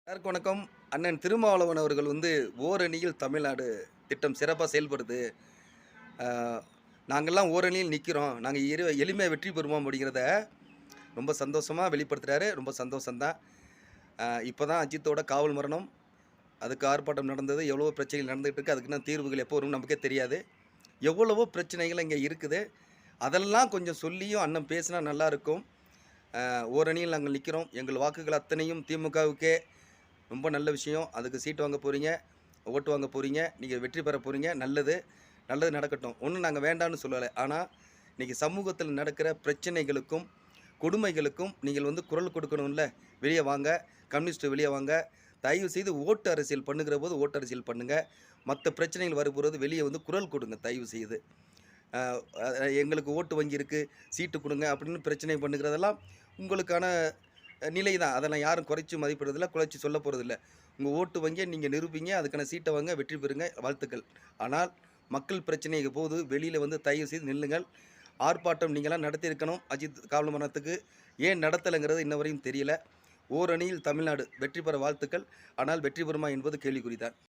எல்லாருக்கும் வணக்கம். அண்ணன் திருமாவளவன் அவர்கள் ஓரணியில் தமிழ்நாடு திட்டம் சிறப்பாக செயல்படுது. அ நாங்கள்லாம் ஓரணியில் நிற்கிறோம். நாங்க எளிமையா வெற்றி பெறுவோம் அப்படிங்கிறத ரொம்ப சந்தோஷமா வெளிப்படுத்துறாரு. ரொம்ப சந்தோஷம் தான். இப்போ தான் அஜித்தோட காவல் மரணம். அதுக்கு ஆர்ப்பாட்டம் நடந்தது. எவ்வளவோ பிரச்சனைகள் நடந்துகிட்டு இருக்கு. அதுக்கு இன்னும் தீர்வுகள் எப்போ வரும்னு நமக்கே தெரியாது. எவ்வளவோ பிரச்சனைகள் இங்கே இருக்குது. அதெல்லாம் கொஞ்சம் சொல்லியும் அண்ணன் பேசினா நல்லாயிருக்கும். ஓரணியில் நாங்கள் நிற்கிறோம். எங்கள் வாக்குகள் அத்தனையும் திமுகவுக்கே. ரொம்ப நல்ல விஷயம். அதுக்கு சீட்டு வாங்க போறீங்க, ஓட்டு வாங்க போறீங்க, நீங்க வெற்றி பெற போறீங்க. நல்லது. நல்லது நடக்கட்டும். ஒண்ணும் நாங்க வேண்டான்னு சொல்லல. ஆனா, இன்னைக்கு சமூகத்துல நடக்கிற பிரச்சனைகளுக்கும், கொடுமைகளுக்கும் நீங்கள் குரல் கொடுக்கணும்ல. வெளிய வாங்க. கம்யூனிஸ்ட் வெளிய வாங்க. தயவு செய்து ஓட்டு அரசியல் பண்ணுகிறபோது ஓட்டு அரசியல் பண்ணுங்க. மத்த பிரச்சனைகள் வரும்போது வெளிய குரல் கொடுங்க தயவு செய்து. அ எங்களுக்கு ஓட்டு வங்கி இருக்கு, சீட்டு குடுங்க அப்படின்னு பிரச்சனை பண்ணுகிறதெல்லாம் உங்களுக்கான நிலை தான். அதெல்லாம் யாரும் குறைச்சு மதிப்பிடுறதில்ல, குறைச்சு சொல்ல போறதில்ல. உங்க ஓட்டு வங்கிய நீங்க நிரூபிங்க. அதுக்கான சீட்ட வாங்க, வெற்றி பெறுங்க. வாழ்த்துக்கள். ஆனால் மக்கள் பிரச்சனைக்கு போது வெளியில தயவு செய்து நில்லுங்கள். ஆர்ப்பாட்டம் நீங்கலாம் நடத்தியிருக்கணும். அஜித் காவல் மரணத்துக்கு ஏன் நடத்தலைங்கிறது இன்ன வரையும் தெரியல. ஓரணியில் தமிழ்நாடு வெற்றி பெற வாழ்த்துக்கள். ஆனால் வெற்றி பெறுமா என்பது கேள்விக்குறி தான்.